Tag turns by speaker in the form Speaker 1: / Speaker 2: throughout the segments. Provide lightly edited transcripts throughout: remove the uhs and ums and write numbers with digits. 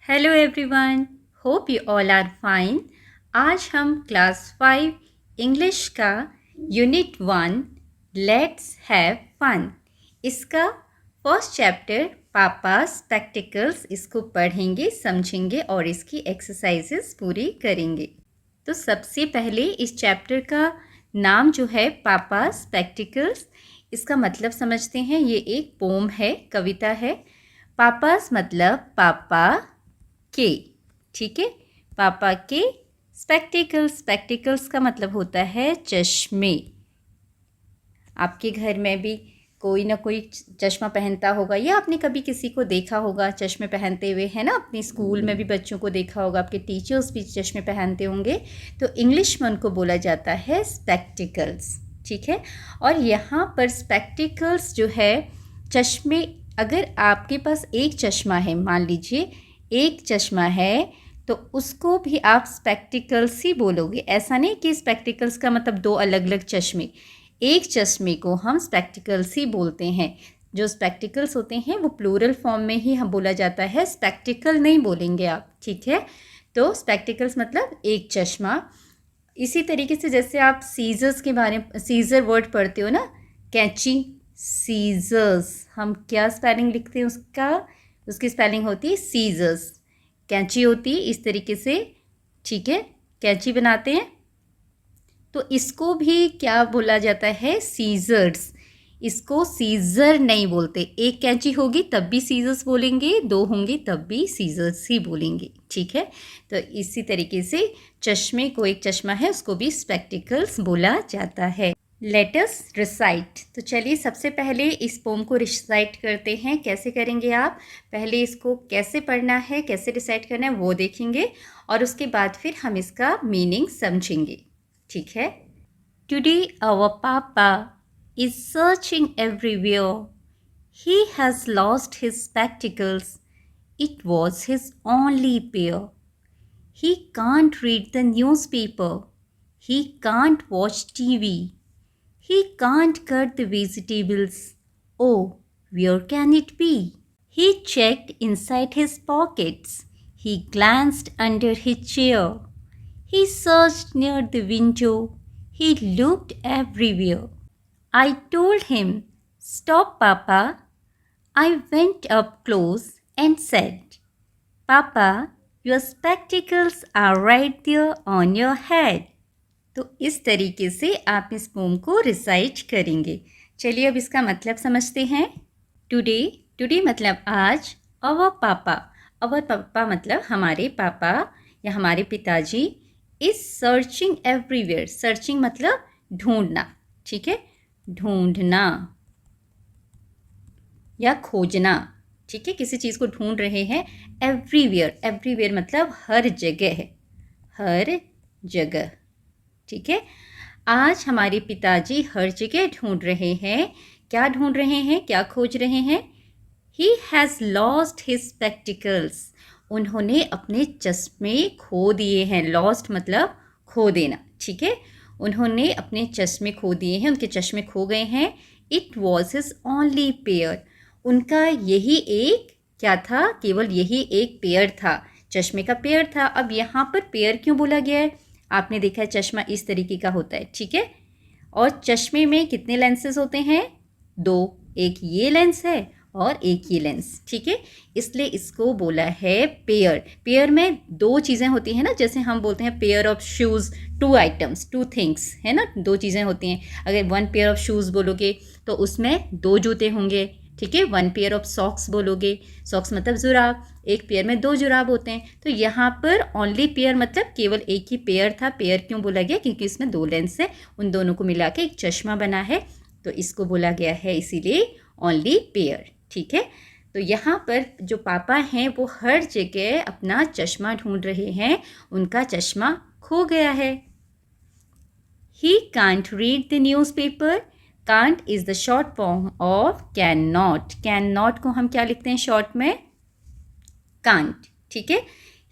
Speaker 1: Hello everyone, hope you all are fine. आज हम class 5 English का यूनिट 1 लेट्स हैव फन इसका first chapter papa spectacles इसको पढ़ेंगे, समझेंगे और इसकी एक्सरसाइजेस पूरी करेंगे। तो सबसे पहले इस चैप्टर का नाम जो है पापा स्पेक्टिकल्स, इसका मतलब समझते हैं। ये एक पोम है, कविता है। पापास मतलब पापा के, ठीक है। पापा के स्पेक्टिकल्स, स्पेक्टिकल्स का मतलब होता है चश्मे। आपके घर में भी कोई ना कोई चश्मा पहनता होगा या आपने कभी किसी को देखा होगा चश्मे पहनते हुए, है ना। अपने स्कूल में भी बच्चों को देखा होगा, आपके टीचर्स भी चश्मे पहनते होंगे। तो इंग्लिश में उनको बोला जाता है स्पेक्टिकल्स, ठीक है। और यहाँ पर स्पेक्टिकल्स जो है चश्मे, अगर आपके पास एक चश्मा है, मान लीजिए एक चश्मा है, तो उसको भी आप स्पेक्टिकल्स ही बोलोगे। ऐसा नहीं कि स्पेक्टिकल्स का मतलब दो अलग अलग चश्मे, एक चश्मे को हम स्पेक्टिकल्स ही बोलते हैं। जो स्पेक्टिकल्स होते हैं वो प्लूरल फॉर्म में ही हम बोला जाता है, स्पेक्टिकल नहीं बोलेंगे आप, ठीक है। तो स्पेक्टिकल्स मतलब एक चश्मा। इसी तरीके से जैसे आप सीजर्स के बारे में, सीजर वर्ड पढ़ते हो ना, कैंची, सीजर्स, हम क्या स्पेलिंग लिखते हैं उसका, उसकी स्पेलिंग होती है सीजर्स। कैंची होती है इस तरीके से, ठीक है, कैंची बनाते हैं। तो इसको भी क्या बोला जाता है, सीजर्स। इसको सीजर नहीं बोलते। एक कैंची होगी तब भी सीजर्स बोलेंगे, दो होंगी तब भी सीजर्स ही बोलेंगे, ठीक है। तो इसी तरीके से चश्मे को, एक चश्मा है उसको भी स्पेक्टिकल्स बोला जाता है। Let us recite. तो चलिए सबसे पहले इस पोम को रिसाइट करते हैं। कैसे करेंगे आप, पहले इसको कैसे पढ़ना है, कैसे रिसाइट करना है वो देखेंगे और उसके बाद फिर हम इसका मीनिंग समझेंगे, ठीक है। टुडे आवर पापा is searching everywhere, he has lost his spectacles, it was his only pair, he can't read the newspaper, he can't watch TV, he can't cut the vegetables. Oh, where can it be? He checked inside his pockets. He glanced under his chair. He searched near the window. He looked everywhere. I told him, "Stop, Papa." I went up close and said, "Papa, your spectacles are right there on your head." तो इस तरीके से आप इस pome को recite करेंगे। चलिए अब इसका मतलब समझते हैं। टुडे, टुडे मतलब आज। अवर पापा, अवर पापा मतलब हमारे पापा या हमारे पिताजी। इज सर्चिंग एवरीवेयर, सर्चिंग मतलब ढूंढना, ठीक है, ढूंढना या खोजना, ठीक है, किसी चीज़ को ढूंढ रहे हैं। एवरीवेयर, एवरीवेयर मतलब हर जगह, हर जगह, ठीक है। आज हमारे पिताजी हर जगह ढूंढ रहे हैं। क्या ढूंढ रहे हैं, क्या खोज रहे हैं। He has lost his spectacles, उन्होंने अपने चश्मे खो दिए हैं। लॉस्ट मतलब खो देना, ठीक है। उन्होंने अपने चश्मे खो दिए हैं, उनके चश्मे खो गए हैं। It was his only pair, उनका यही एक क्या था, केवल यही एक पेयर था, चश्मे का पेयर था। अब यहाँ पर पेयर क्यों बोला गया है, आपने देखा है चश्मा इस तरीके का होता है, ठीक है। और चश्मे में कितने लेंसेज होते हैं, दो, एक ये लेंस है और एक ये लेंस, ठीक है। इसलिए इसको बोला है पेयर। पेयर में दो चीज़ें होती हैं ना, जैसे हम बोलते हैं pair of shoes, two items, two things, है ना, दो चीज़ें होती हैं। अगर वन पेयर ऑफ शूज़ बोलोगे तो उसमें दो जूते होंगे, ठीक है। वन पेयर ऑफ सॉक्स बोलोगे, सॉक्स मतलब जुराब, एक पेयर में दो जुराब होते हैं। तो यहाँ पर ओनली पेयर मतलब केवल एक ही पेयर था। पेयर क्यों बोला गया, क्योंकि इसमें दो लेंस है, उन दोनों को मिला के एक चश्मा बना है, तो इसको बोला गया है इसीलिए ओनली पेयर, ठीक है। तो यहाँ पर जो पापा हैं वो हर जगह अपना चश्मा ढूंढ रहे हैं, उनका चश्मा खो गया है। He can't read the newspaper, can't is the short form of can not. Can not को हम क्या लिखते हैं शॉर्ट में, कांट, ठीक है।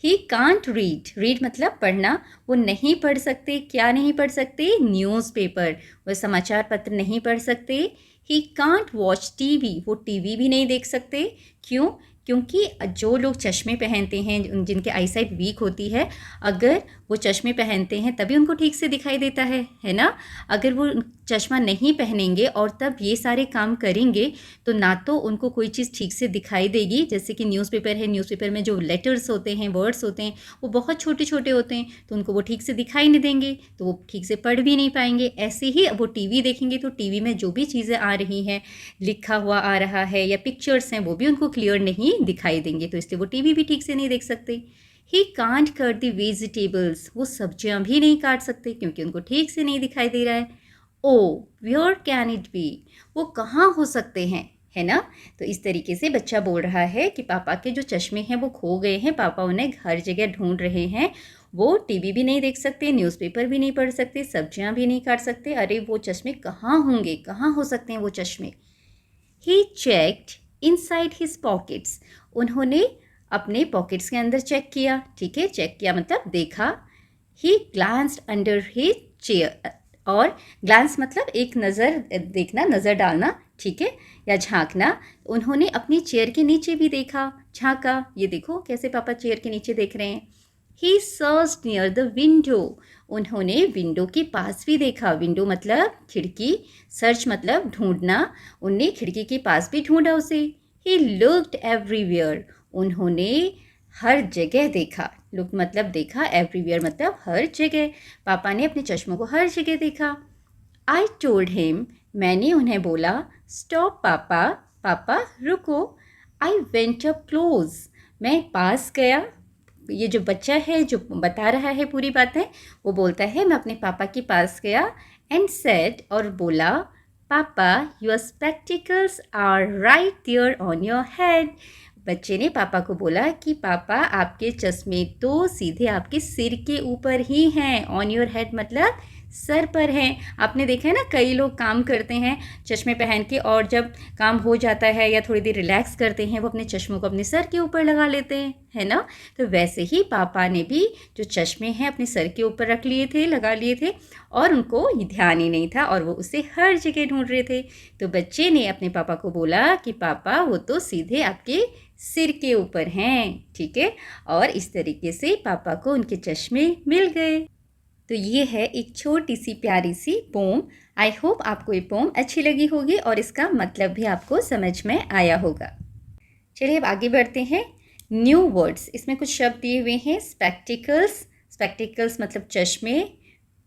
Speaker 1: ही कांट रीड, रीड मतलब पढ़ना, वो नहीं पढ़ सकते। क्या नहीं पढ़ सकते, न्यूज़पेपर, वो समाचार पत्र नहीं पढ़ सकते। ही कांट वॉच टीवी, वो टीवी भी नहीं देख सकते। क्यों, क्योंकि जो लोग चश्मे पहनते हैं, जिनके आईसाइट वीक होती है, अगर वो चश्मे पहनते हैं तभी उनको ठीक से दिखाई देता है ना। अगर वो चश्मा नहीं पहनेंगे और तब ये सारे काम करेंगे तो ना तो उनको कोई चीज़ ठीक से दिखाई देगी, जैसे कि न्यूज़पेपर है, न्यूज़पेपर में जो लेटर्स होते हैं, वर्ड्स होते हैं, वो बहुत छोटे छोटे होते हैं, तो उनको वो ठीक से दिखाई नहीं देंगे, तो वो ठीक से पढ़ भी नहीं पाएंगे। ऐसे ही वो टीवी देखेंगे तो टीवी में जो भी चीज़ें आ रही हैं, लिखा हुआ आ रहा है या पिक्चर्स हैं, वो भी उनको क्लियर नहीं दिखाई देंगे, तो इसलिए वो टीवी भी ठीक से नहीं देख सकते। He can't cut the vegetables, वो सब्जियां भी नहीं काट सकते क्योंकि उनको ठीक से नहीं दिखाई दे रहा है। ओ वेयर कैन इट बी, वो कहाँ हो सकते हैं, है ना। तो इस तरीके से बच्चा बोल रहा है कि पापा के जो चश्मे हैं वो खो गए हैं, पापा उन्हें हर जगह ढूंढ रहे हैं। वो टीवी भी नहीं देख सकते, न्यूज़पेपर भी नहीं पढ़ सकते, सब्जियां भी नहीं काट सकते। अरे वो चश्मे कहाँ होंगे, कहाँ हो सकते हैं वो चश्मे। ही चेक्ड इनसाइड हिज पॉकेट्स, उन्होंने अपने पॉकेट्स के अंदर चेक किया। ठीक है, चेक किया मतलब देखा। ही ग्लांस्ड अंडर हिज चेयर, और ग्लांस मतलब एक नज़र देखना, नज़र डालना, ठीक है, या झांकना। उन्होंने अपनी चेयर के नीचे भी देखा, झांका। ये देखो कैसे पापा चेयर के नीचे देख रहे हैं। ही सर्च्ड नियर द विंडो, उन्होंने विंडो के पास भी देखा। विंडो मतलब खिड़की, सर्च मतलब ढूंढना, उनने खिड़की के पास भी ढूंढा उसे। ही लुक्ड एवरीवेयर, उन्होंने हर जगह देखा। लुक मतलब देखा, एवरीवेयर मतलब हर जगह। पापा ने अपने चश्मों को हर जगह देखा। आई टोल्ड हिम, मैंने उन्हें बोला, स्टॉप पापा, पापा रुको। आई वेंट अप क्लोज, मैं पास गया। ये जो बच्चा है जो बता रहा है पूरी बातें, वो बोलता है मैं अपने पापा के पास गया। एंड सेड, और बोला, papa your spectacles are right there on your head. बच्चे ने पापा को बोला कि पापा आपके चश्मे तो सीधे आपके सिर के ऊपर ही हैं। ऑन योर हेड मतलब सर पर हैं। आपने देखा है ना, कई लोग काम करते हैं चश्मे पहन के, और जब काम हो जाता है या थोड़ी देर रिलैक्स करते हैं वो अपने चश्मों को अपने सर के ऊपर लगा लेते हैं, है ना। तो वैसे ही पापा ने भी जो चश्मे हैं अपने सर के ऊपर रख लिए थे, लगा लिए थे, और उनको ध्यान ही नहीं था और वो उसे हर जगह ढूंढ रहे थे। तो बच्चे ने अपने पापा को बोला कि पापा वो तो सीधे आपके सिर के ऊपर हैं, ठीक है। और इस तरीके से पापा को उनके चश्मे मिल गए। तो ये है एक छोटी सी प्यारी सी पोम। आई होप आपको ये पोम अच्छी लगी होगी और इसका मतलब भी आपको समझ में आया होगा। चलिए अब आगे बढ़ते हैं। न्यू वर्ड्स, इसमें कुछ शब्द दिए हुए हैं। स्पेक्टिकल्स, स्पेक्टिकल्स मतलब चश्मे।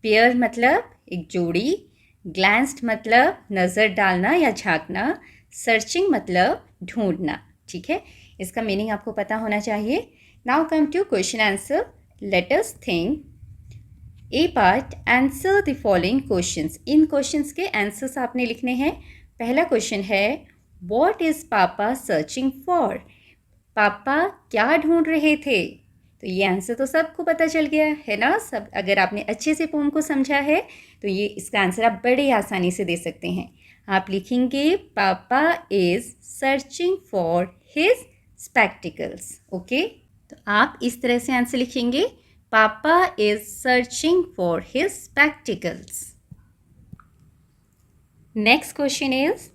Speaker 1: पेयर मतलब एक जोड़ी। ग्लैंस्ड मतलब नज़र डालना या झांकना। सर्चिंग मतलब ढूंढना, ठीक है। इसका मीनिंग आपको पता होना चाहिए। Now come to question answer. Let us think. A part, answer the following questions. इन क्वेश्चंस के आंसर्स आपने लिखने हैं। पहला क्वेश्चन है, what is papa searching for, papa क्या ढूंढ रहे थे। तो ये आंसर तो सबको पता चल गया है ना। सब अगर आपने अच्छे से पोम को समझा है तो ये इसका आंसर आप बड़े आसानी से दे सकते हैं। आप लिखेंगे papa is searching for his spectacles. Okay, तो आप इस तरह से आंसर लिखेंगे, papa is searching for his spectacles. Next question is,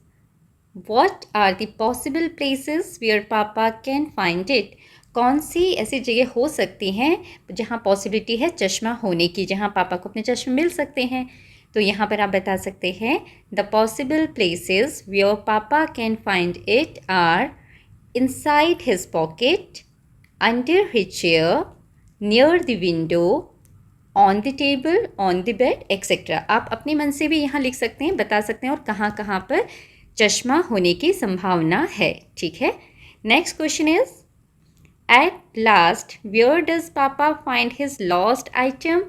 Speaker 1: what are the possible places where papa can find it. कौन सी ऐसी जगह हो सकती हैं जहाँ पॉसिबिलिटी है चश्मा होने की, जहाँ पापा को अपने चश्मे मिल सकते हैं। तो यहाँ पर आप बता सकते हैं, the possible places where papa can find it are inside his pocket, under his chair, near the window, on the table, on the bed etcetera. आप अपने मन से भी यहाँ लिख सकते हैं, बता सकते हैं और कहाँ कहाँ पर चश्मा होने की संभावना है, ठीक है। Next question is, at last where does papa find his lost item.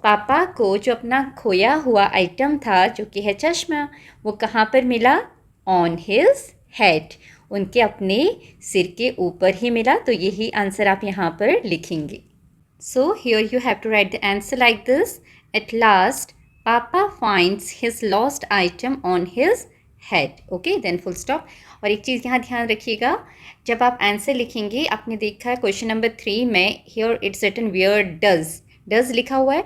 Speaker 1: Papa को जो अपना खोया हुआ आइटम था जो कि है चश्मा, वो कहाँ पर मिला, ऑन हिज हेड, उनके अपने सिर के ऊपर ही मिला। तो यही आंसर आप यहाँ पर लिखेंगे। So here you have to write the answer like this. At last, Papa finds his lost item on his head. Okay, then full stop. और एक चीज़ यहाँ ध्यान रखिएगा, जब आप आंसर लिखेंगे, आपने देखा है क्वेश्चन नंबर 3 में here it's written where does लिखा हुआ है।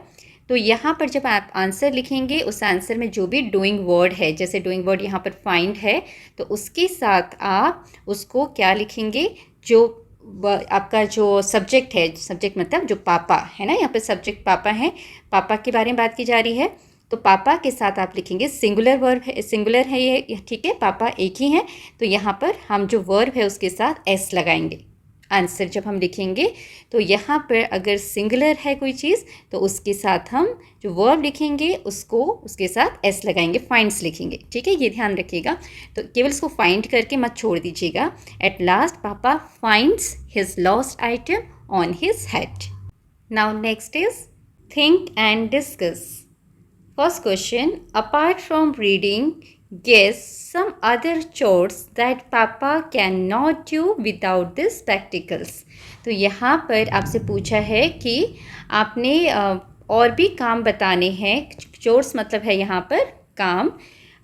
Speaker 1: तो यहाँ पर जब आप आंसर लिखेंगे उस आंसर में जो भी डूइंग वर्ड है, जैसे डूइंग वर्ड यहाँ पर फाइंड है, तो उसके साथ आप उसको क्या लिखेंगे, जो आपका जो सब्जेक्ट है, सब्जेक्ट मतलब जो पापा है ना, यहाँ पर सब्जेक्ट पापा हैं, पापा के बारे में बात की जा रही है, तो पापा के साथ आप लिखेंगे सिंगुलर वर्ब है, सिंगुलर है ये, ठीक है, पापा एक ही हैं, तो यहाँ पर हम जो वर्ब है उसके साथ एस लगाएंगे। आंसर जब हम लिखेंगे तो यहाँ पर अगर सिंगुलर है कोई चीज़ तो उसके साथ हम जो वर्ब लिखेंगे उसको उसके साथ एस लगाएंगे, फाइंड्स लिखेंगे, ठीक है, ये ध्यान रखिएगा। तो केवल इसको फाइंड करके मत छोड़ दीजिएगा। एट लास्ट पापा finds his lost item on his head. Now next is think and discuss. First question, apart from reading, guess some other chores that Papa cannot do without the spectacles. तो यहाँ पर आपसे पूछा है कि आपने और भी काम बताने हैं। chores मतलब है यहाँ पर काम।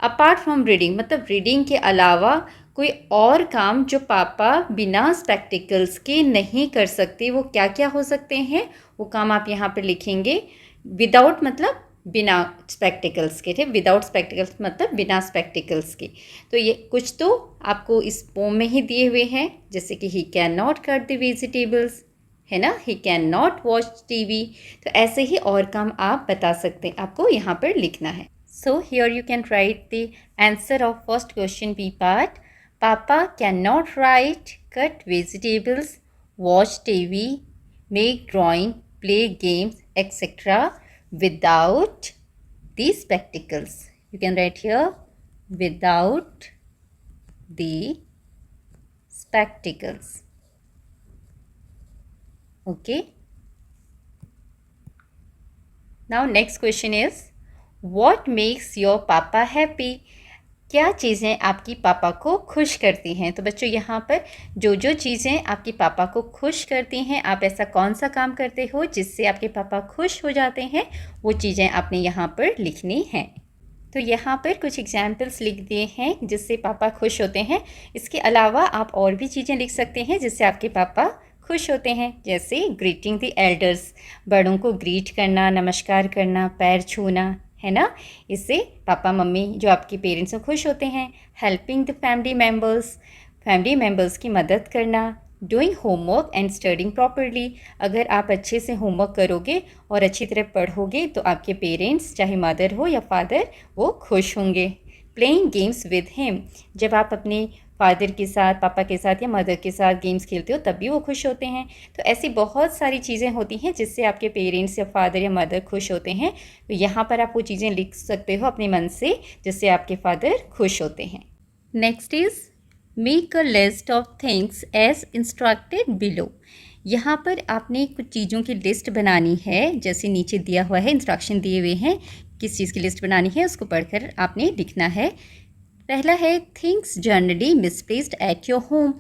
Speaker 1: apart from reading मतलब रीडिंग के अलावा कोई और काम जो पापा बिना स्पेक्टिकल्स के नहीं कर सकते, वो क्या क्या हो सकते हैं, वो काम आप यहाँ पर लिखेंगे। विदाउट मतलब बिना स्पेक्टिकल्स के थे, विदाउट स्पेक्टिकल्स मतलब बिना स्पेक्टिकल्स के। तो ये कुछ तो आपको इस पोम में ही दिए हुए हैं, जैसे कि he can not cut the vegetables, है ना, he can not watch TV. तो ऐसे ही और काम आप बता सकते हैं, आपको यहाँ पर लिखना है। So here you can write the answer of first question B part. Papa can not write, cut vegetables, watch TV, make drawing, play games etcetera without the spectacles. You can write here without the spectacles. Okay. Now next question is, what makes your papa happy? क्या चीज़ें आपकी पापा को खुश करती हैं। तो बच्चों यहाँ पर जो जो चीज़ें आपके पापा को खुश करती हैं, आप ऐसा कौन सा काम करते हो जिससे आपके पापा खुश हो जाते हैं, वो चीज़ें आपने यहाँ पर लिखनी हैं। तो यहाँ पर कुछ एग्जाम्पल्स लिख दिए हैं जिससे पापा खुश होते हैं। इसके अलावा आप और भी चीज़ें लिख सकते हैं जिससे आपके पापा खुश होते हैं, जैसे ग्रीटिंग द एल्डर्स, बड़ों को ग्रीट करना, नमस्कार करना, पैर छूना, है ना, इससे पापा मम्मी जो आपके पेरेंट्स हैं खुश होते हैं। हेल्पिंग द फैमिली मेम्बर्स की मदद करना। Doing homework and studying properly, अगर आप अच्छे से होमवर्क करोगे और अच्छी तरह पढ़ोगे तो आपके पेरेंट्स, चाहे मदर हो या फादर, वो खुश होंगे। प्लेइंग गेम्स विद हिम, जब आप अपने फादर के साथ, पापा के साथ या मदर के साथ गेम्स खेलते हो तब भी वो खुश होते हैं। तो ऐसी बहुत सारी चीज़ें होती हैं जिससे आपके पेरेंट्स या फादर या मदर खुश होते हैं। तो यहाँ पर आप वो चीज़ें लिख सकते हो अपने मन से जिससे आपके फादर खुश होते हैं। Next is make a list of things as instructed below. यहाँ पर आपने कुछ चीज़ों की लिस्ट बनानी है, जैसे नीचे दिया हुआ है, इंस्ट्रक्शन दिए हुए हैं किस चीज़ की लिस्ट बनानी है, उसको पढ़कर आपने लिखना है। पहला है things generally misplaced at your home.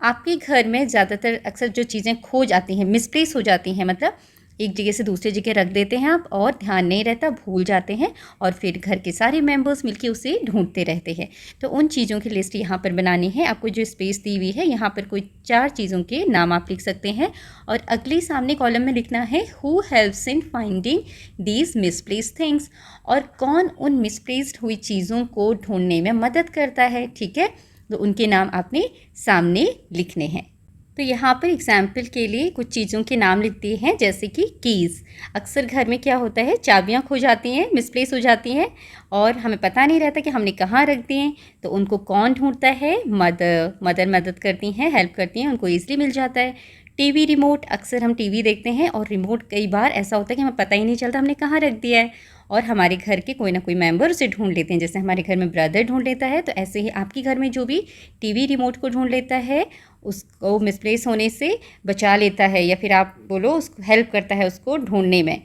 Speaker 1: आपके घर में ज़्यादातर अक्सर जो चीज़ें खो जाती हैं, मिसप्लेस हो जाती हैं, मतलब एक जगह से दूसरी जगह रख देते हैं आप और ध्यान नहीं रहता, भूल जाते हैं और फिर घर के सारे मेंबर्स मिलके उसे ढूंढते रहते हैं। तो उन चीज़ों की लिस्ट यहाँ पर बनानी है। आपको जो स्पेस दी हुई है यहाँ पर कोई 4 चीज़ों के नाम आप लिख सकते हैं और अगले सामने कॉलम में लिखना है who helps in finding these misplaced things, और कौन उन मिसप्लेस्ड हुई चीज़ों को ढूंढने में मदद करता है, ठीक है। तो उनके नाम आपने सामने लिखने हैं। तो यहाँ पर एग्जाम्पल के लिए कुछ चीज़ों के नाम लिख दिए हैं, जैसे कि कीज़। अक्सर घर में क्या होता है, चाबियाँ खो जाती हैं, मिसप्लेस हो जाती हैं और हमें पता नहीं रहता कि हमने कहाँ रख दिए हैं। तो उनको कौन ढूंढता है, मदर मदद करती हैं, हेल्प करती हैं, उनको ईजिली मिल जाता है। टीवी रिमोट, अक्सर हम टीवी देखते हैं और रिमोट कई बार ऐसा होता है कि हमें पता ही नहीं चलता हमने कहाँ रख दिया है और हमारे घर के कोई ना कोई मेंबर उसे ढूंढ लेते हैं। जैसे हमारे घर में ब्रदर ढूंढ लेता है, तो ऐसे ही आपके घर में जो भी टीवी रिमोट को ढूंढ लेता है उसको मिसप्लेस होने से बचा लेता है, या फिर आप बोलो उसको हेल्प करता है उसको ढूंढने में।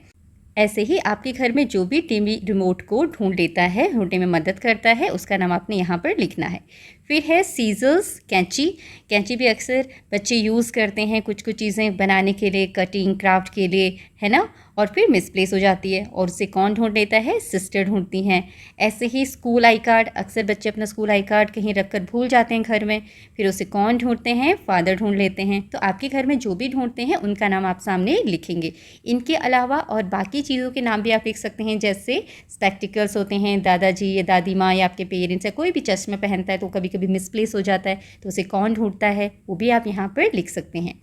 Speaker 1: ऐसे ही आपके घर में जो भी टीवी रिमोट को ढूंढ लेता है, ढूंढने में मदद करता है, उसका नाम आपने यहाँ पर लिखना है। फिर है सीजर्स, कैंची। कैंची भी अक्सर बच्चे यूज़ करते हैं कुछ कुछ चीज़ें बनाने के लिए, कटिंग क्राफ्ट के लिए, है ना। और फिर मिसप्लेस हो जाती है और उसे कौन ढूंढ लेता है, सिस्टर ढूंढती हैं। ऐसे ही स्कूल आई कार्ड, अक्सर बच्चे अपना स्कूल आई कार्ड कहीं रख कर भूल जाते हैं घर में, फिर उसे कौन ढूंढते हैं, फादर ढूंढ लेते हैं। तो आपके घर में जो भी ढूंढते हैं उनका नाम आप सामने लिखेंगे। इनके अलावा और बाकी चीज़ों के नाम भी आप लिख सकते हैं, जैसे स्पेक्टिकल्स होते हैं, दादाजी या दादी माँ या आपके पेरेंट्स या कोई भी चश्मा पहनता है तो कभी कभी मिसप्लेस हो जाता है, तो उसे कौन ढूंढता है वो भी आप यहाँ पर लिख सकते हैं।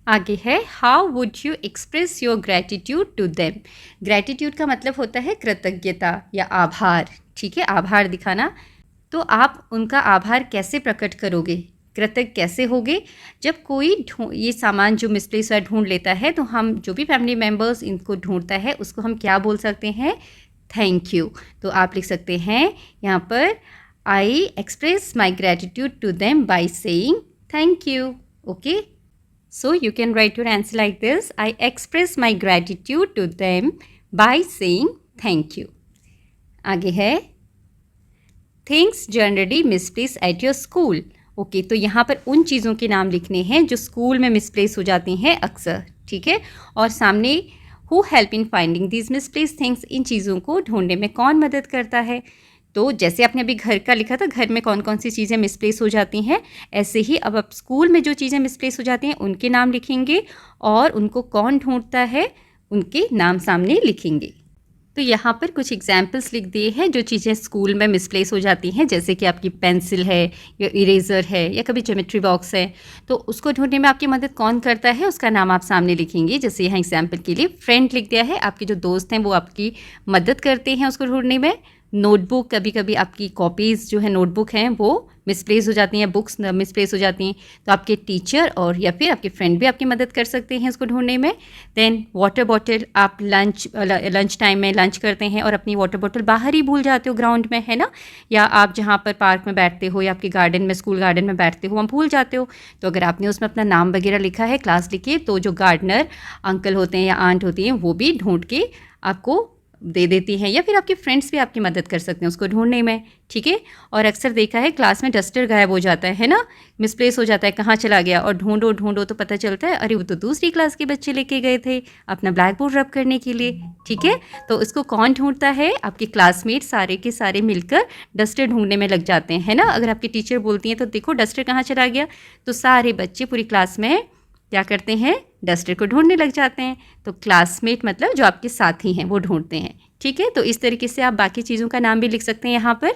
Speaker 1: आगे है, how would you express your gratitude to them. Gratitude का मतलब होता है कृतज्ञता या आभार, ठीक है, आभार दिखाना। तो आप उनका आभार कैसे प्रकट करोगे, कृतज्ञ कैसे होगे? जब कोई ये सामान जो मिसप्लेस हुआ ढूंढ लेता है तो हम जो भी फैमिली मेम्बर्स इनको ढूंढता है उसको हम क्या बोल सकते हैं, थैंक यू। तो आप लिख सकते हैं यहाँ पर, I express my gratitude to them by saying thank you. Okay, so you can write your answer like this, I express my gratitude to them by saying thank you. आगे है, things generally misplaced at your school. Okay, तो यहाँ पर उन चीज़ों के नाम लिखने हैं जो स्कूल में मिसप्लेस हो जाती हैं अक्सर, ठीक है। और सामने who help in finding these misplaced things, इन चीज़ों को ढूंढने में कौन मदद करता है। तो जैसे आपने अभी घर का लिखा था, घर में कौन कौन सी चीज़ें मिसप्लेस हो जाती हैं, ऐसे ही अब आप स्कूल में जो चीज़ें मिसप्लेस हो जाती हैं उनके नाम लिखेंगे और उनको कौन ढूंढता है उनके नाम सामने लिखेंगे। तो यहाँ पर कुछ एग्जाम्पल्स लिख दिए हैं जो चीज़ें स्कूल में मिसप्लेस हो जाती हैं, जैसे कि आपकी पेंसिल है या इरेज़र है या कभी ज्योमेट्री बॉक्स है, तो उसको ढूंढने में आपकी मदद कौन करता है उसका नाम आप सामने लिखेंगे। जैसे यहाँ एग्जाम्पल के लिए फ्रेंड लिख दिया है, आपके जो दोस्त हैं वो आपकी मदद करते हैं उसको ढूंढने में। नोटबुक, कभी कभी आपकी कॉपीज़ जो है नोटबुक हैं वो मिसप्लेस हो जाती हैं, बुक्स मिसप्लेस हो जाती हैं, तो आपके टीचर और या फिर आपके फ्रेंड भी आपकी मदद कर सकते हैं उसको ढूंढने में। देन वाटर बॉटल, आप लंच टाइम में लंच करते हैं और अपनी वाटर बॉटल बाहर ही भूल जाते हो ग्राउंड में, है ना, या आप जहाँ पर पार्क में बैठते हो या आपके गार्डन में, स्कूल गार्डन में बैठते हो, वहाँ भूल जाते हो। तो अगर आपने उसमें अपना नाम वगैरह लिखा है, क्लास लिखी है, तो जो गार्डनर अंकल होते हैं या आंट होती हैं वो भी ढूंढ के आपको दे देती हैं, या फिर आपके फ्रेंड्स भी आपकी मदद कर सकते हैं उसको ढूंढने में, ठीक है। और अक्सर देखा है क्लास में डस्टर गायब हो जाता है ना, मिसप्लेस हो जाता है, कहाँ चला गया, और ढूंढो ढूंढो तो पता चलता है अरे वो तो दूसरी क्लास के बच्चे लेके गए थे अपना ब्लैक बोर्ड रब करने के लिए, ठीक है। तो इसको कौन ढूंढता है, आपके क्लासमेट सारे के सारे मिलकर डस्टर ढूंढने में लग जाते हैं, है ना। अगर आपकी टीचर बोलती हैं तो देखो डस्टर कहाँ चला गया, तो सारे बच्चे पूरी क्लास में क्या करते हैं, डस्टर को ढूंढने लग जाते हैं। तो क्लासमेट मतलब जो आपके साथी हैं वो ढूंढते हैं, ठीक है। तो इस तरीके से आप बाकी चीज़ों का नाम भी लिख सकते हैं यहाँ पर।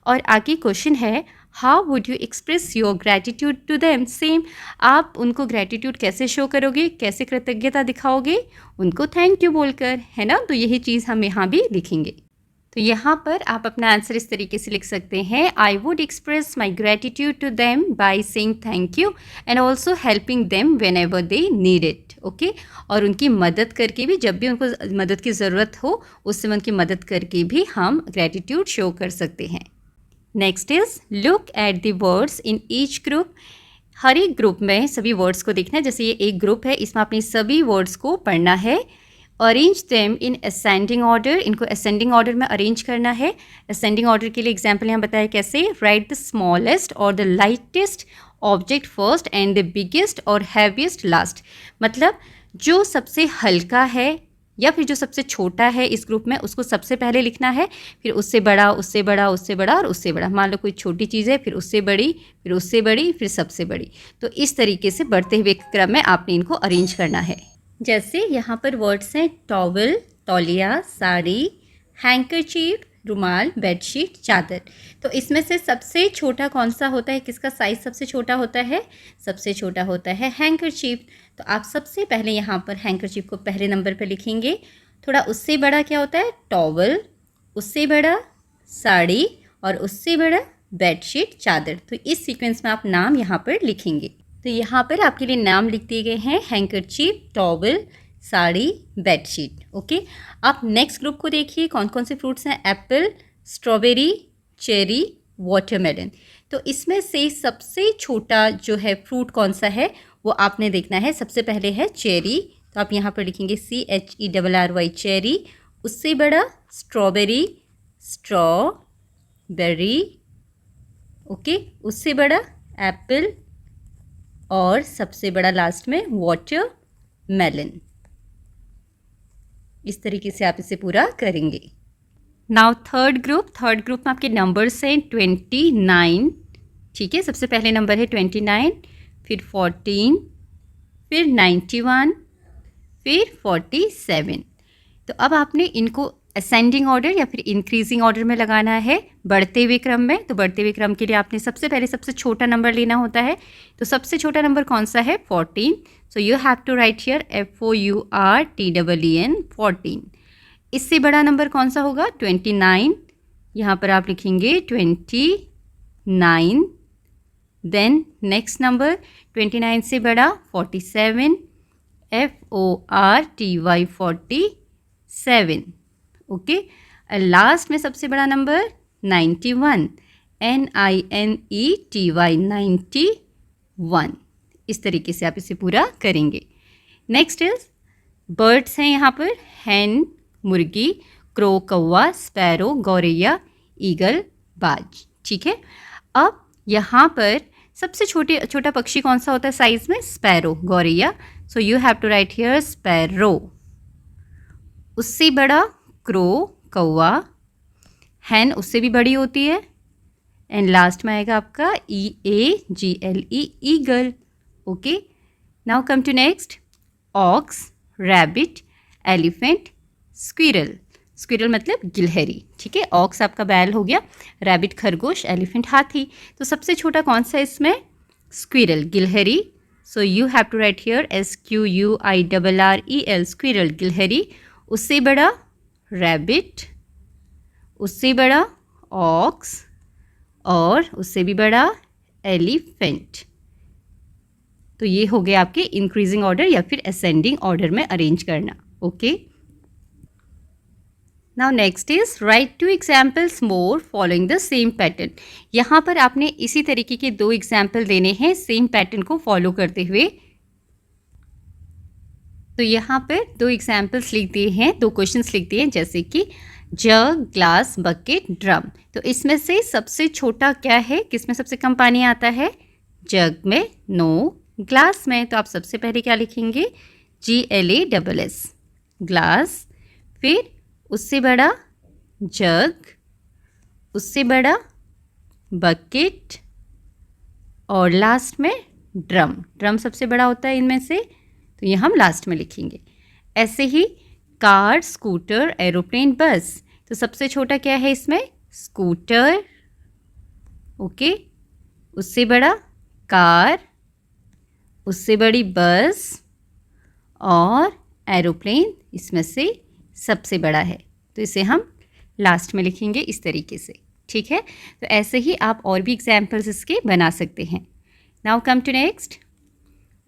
Speaker 1: और आगे क्वेश्चन है, how would you express your gratitude to them. Same, आप उनको ग्रैटिट्यूड कैसे शो करोगे, कैसे कृतज्ञता दिखाओगे, उनको थैंक यू बोलकर, है ना। तो यही चीज़ हम यहाँ भी लिखेंगे। तो यहाँ पर आप अपना आंसर इस तरीके से लिख सकते हैं, I would express my gratitude to them by saying thank you and also helping them whenever they need it. Okay, और उनकी मदद करके भी, जब भी उनको मदद की ज़रूरत हो उस समय उनकी मदद करके भी हम ग्रैटिट्यूड शो कर सकते हैं। Next is look at the words in each group. हर एक ग्रुप में सभी वर्ड्स को देखना है। जैसे ये एक ग्रुप है, इसमें आपने सभी वर्ड्स को पढ़ना है। Arrange them in ascending order, इनको असेंडिंग ऑर्डर में अरेंज करना है। असेंडिंग ऑर्डर के लिए एग्जाम्पल यहाँ बताया कैसे, राइट द स्मॉलेस्ट और the lightest object first and the biggest और हैवीएस्ट लास्ट। मतलब जो सबसे हल्का है या फिर जो सबसे छोटा है इस ग्रुप में उसको सबसे पहले लिखना है, फिर उससे बड़ा, उससे बड़ा, उससे बड़ा और उससे बड़ा। मान लो कोई छोटी चीज़ है, फिर उससे बड़ी, फिर उससे बड़ी, फिर सबसे बड़ी। तो इस तरीके से बढ़ते हुए क्रम में आपने इनको अरेंज करना है। जैसे यहाँ पर वर्ड्स हैं टॉवल, तौलिया, साड़ी, हैंकरचीफ, रुमाल, बेडशीट, चादर। तो इसमें से सबसे छोटा कौन सा होता है, किसका साइज़ सबसे छोटा होता है, सबसे छोटा होता है हैंकरचीफ। तो आप सबसे पहले यहाँ पर हैंकरचीफ को पहले नंबर पर लिखेंगे। थोड़ा उससे बड़ा क्या होता है, टॉवल, उससे बड़ा साड़ी और उससे बड़ा बेडशीट, चादर। तो इस सीक्वेंस में आप नाम यहाँ पर लिखेंगे। तो यहाँ पर आपके लिए नाम लिख दिए गए हैं, handkerchief, towel, sari, bedsheet. Okay, आप नेक्स्ट ग्रुप को देखिए, कौन कौन से फ्रूट्स हैं, एप्पल, स्ट्रॉबेरी, चेरी, वाटरमेलन। तो इसमें से सबसे छोटा जो है फ्रूट कौन सा है वो आपने देखना है। सबसे पहले है चेरी, तो आप यहाँ पर लिखेंगे CHERRY, चेरी। उससे बड़ा स्ट्रॉबेरी, स्ट्रॉबेरी। ओके, उससे बड़ा एप्पल और सबसे बड़ा लास्ट में वाटरमेलन। इस तरीके से आप इसे पूरा करेंगे। नाउ थर्ड ग्रुप में आपके नंबर्स हैं 29, ठीक है। सबसे पहले नंबर है 29, फिर 14, फिर 91, फिर 47। तो अब आपने इनको असेंडिंग ऑर्डर या फिर इंक्रीजिंग ऑर्डर में लगाना है, बढ़ते हुए क्रम में। तो बढ़ते हुए क्रम के लिए आपने सबसे पहले सबसे छोटा नंबर लेना होता है। तो सबसे छोटा नंबर कौन सा है? 14। So you have to write here FOURTEEN 14। इससे बड़ा नंबर कौन सा होगा? 29। यहाँ पर आप लिखेंगे 29। देन नेक्स्ट नंबर 29 से बड़ा 47, FORTY 47, ओके। लास्ट में सबसे बड़ा नंबर 91, NINETY 91। इस तरीके से आप इसे पूरा करेंगे। नेक्स्ट इज बर्ड्स हैं यहाँ पर, हैन मुर्गी, क्रो कौवा, स्पैरो गौरैया, ईगल बाज, ठीक है। अब यहाँ पर सबसे छोटा पक्षी कौन सा होता है साइज में? स्पैरो, गौरैया। So you have to write here sparrow. उससे बड़ा क्रो, कौवा। हैन उससे भी बड़ी होती है। एंड लास्ट में आएगा आपका EAGLE, eagle, okay. Now come to next, ox, rabbit, elephant, squirrel. Squirrel मतलब गिलहरी, ठीक है। ऑक्स आपका बैल हो गया, रैबिट खरगोश, एलिफेंट हाथी। तो सबसे छोटा कौन सा इसमें? स्क्विरल, गिलहरी। So you have to write here SQUIRREL, squirrel, गिलहरी। उससे बड़ा रैबिट, उससे बड़ा ऑक्स, और उससे भी बड़ा एलिफेंट। तो ये हो गया आपके इंक्रीजिंग ऑर्डर या फिर असेंडिंग ऑर्डर में अरेंज करना, okay. Now next is right 2 examples more following the same pattern. यहाँ पर आपने इसी तरीके के 2 एग्जाम्पल देने हैं सेम पैटर्न को फॉलो करते हुए। तो यहाँ पर 2 एग्जाम्पल्स लिख दिए हैं, 2 क्वेश्चंस लिख दिए हैं, जैसे कि जग, ग्लास, बकेट, ड्रम। तो इसमें से सबसे छोटा क्या है? किसमें सबसे कम पानी आता है? जग में, नो। ग्लास में, तो आप सबसे पहले क्या लिखेंगे? GLASS, glass. फिर उससे बड़ा जग, उससे बड़ा बकेट, और लास्ट में ड्रम। ड्रम सबसे बड़ा होता है इनमें से, तो ये हम लास्ट में लिखेंगे। ऐसे ही कार, स्कूटर, एरोप्लेन, बस। तो सबसे छोटा क्या है इसमें? Scooter, okay. उससे बड़ा कार, उससे बड़ी बस, और एरोप्लेन इसमें से सबसे बड़ा है, तो इसे हम लास्ट में लिखेंगे इस तरीके से, ठीक है। तो ऐसे ही आप और भी एग्जाम्पल्स इसके बना सकते हैं। Now come to next,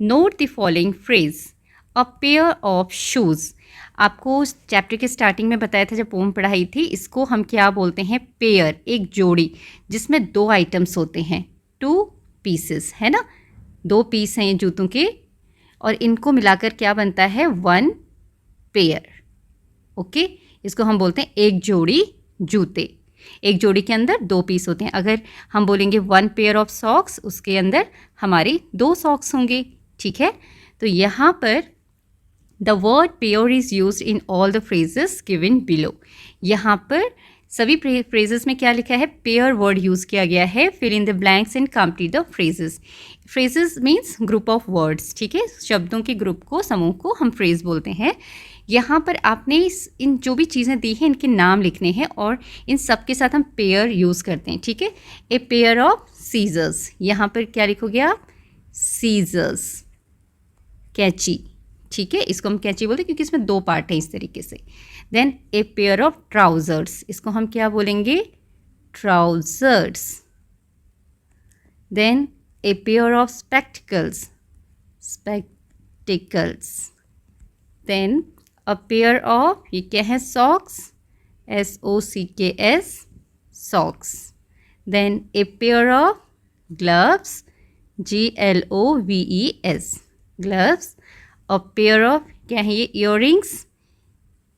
Speaker 1: note the following phrase, a pair of shoes. आपको चैप्टर के स्टार्टिंग में बताया था जब पोम पढ़ाई थी, इसको हम क्या बोलते हैं? पेयर, एक जोड़ी जिसमें 2 आइटम्स होते हैं, 2 पीसेस, है ना। 2 पीस हैं ये जूतों के, और इनको मिलाकर क्या बनता है? 1 पेयर, ओके। इसको हम बोलते हैं एक जोड़ी जूते। एक जोड़ी के अंदर 2 पीस होते हैं। अगर हम बोलेंगे 1 पेयर ऑफ सॉक्स, उसके अंदर हमारी 2 सॉक्स होंगे, ठीक है। तो यहाँ पर the word pair is use in all the phrases given below. यहाँ पर सभी फ्रेजेस में क्या लिखा है? पेयर वर्ड यूज़ किया गया है। Fill in the blanks and complete the phrases. Phrases means group of words, ठीक है। शब्दों के ग्रुप को, समूह को हम फ्रेज बोलते हैं। यहाँ पर आपने इन जो भी चीज़ें दी हैं इनके नाम लिखने हैं, और इन सब के साथ हम पेयर यूज़ करते हैं, ठीक है। ए पेयर ऑफ सीजर्स, यहाँ पर क्या लिखोगे आप? सीजर्स, कैंची, ठीक है। इसको हम कैंची बोलते हैं क्योंकि इसमें 2 पार्ट हैं इस तरीके से। Then a pair of trousers, इसको हम क्या बोलेंगे? Trousers. Then a pair of spectacles, spectacles. Then a pair of, ये क्या है? Socks, SOCKS, socks. Then a pair of gloves, GLOVES, gloves. A pair of, क्या है ये? इयररिंग्स,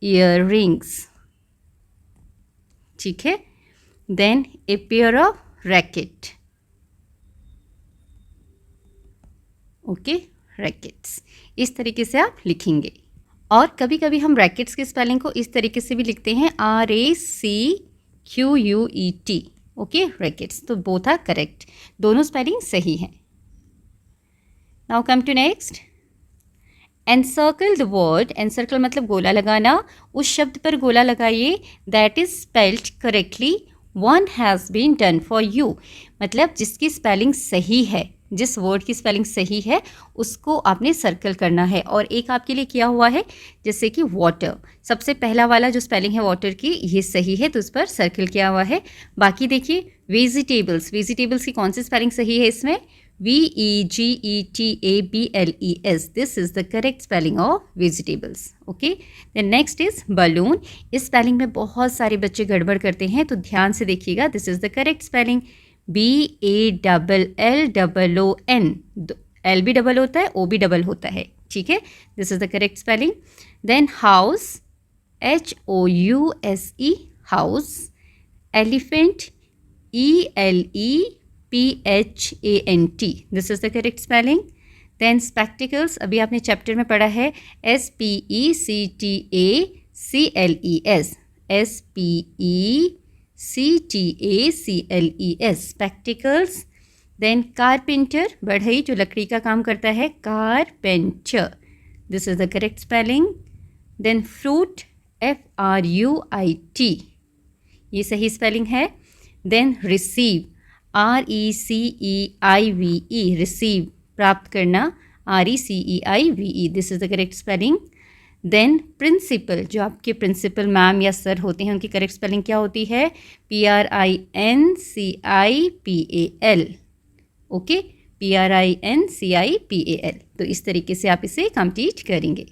Speaker 1: इयररिंग्स, ठीक है। Then a pair of racket, okay, rackets. इस तरीके से आप लिखेंगे। और कभी कभी हम रैकेट्स की स्पेलिंग को इस तरीके से भी लिखते हैं RACQUET। Okay, rackets. तो बोथ आर करेक्ट, दोनों स्पेलिंग सही हैं। Now come to next, encircle the word. Encircle मतलब गोला लगाना। उस शब्द पर गोला लगाइए that is spelled correctly, one has been done for you. मतलब जिसकी स्पेलिंग सही है, जिस वर्ड की स्पेलिंग सही है उसको आपने सर्कल करना है। और एक आपके लिए किया हुआ है, जैसे कि वाटर, सबसे पहला वाला जो स्पेलिंग है वाटर की, ये सही है तो उस पर सर्कल किया हुआ है। बाकी देखिए, वेजिटेबल्स, वेजिटेबल्स की कौन सी स्पेलिंग सही है इसमें? VEGETABLES, this is the correct spelling of vegetables. Okay, then next is balloon. इस स्पेलिंग में बहुत सारे बच्चे गड़बड़ करते हैं, तो ध्यान से देखिएगा। This is the correct spelling, BALLOON। L भी डबल होता है, O भी डबल होता है, ठीक है। This is the correct spelling. Then house, HOUSE, house. Elephant, ELEPHANT, this is the correct spelling. Then spectacles, अभी आपने चैप्टर में पढ़ा है, SPECTACLES, SPECTACLES, spectacles. Then carpenter, बढ़ई जो लकड़ी का काम करता है, carpenter, this is the correct spelling. Then fruit, FRUIT, ये सही स्पेलिंग है। देन रिसीव, RECEIVE, रिसीव, प्राप्त करना, RECEIVE, this is the correct spelling. Then principal, जो आपके प्रिंसिपल मैम या सर होते हैं, उनकी करेक्ट स्पेलिंग क्या होती है? PRINCIPAL, okay, PRINCIPAL। तो इस तरीके से आप इसे कंप्लीट करेंगे।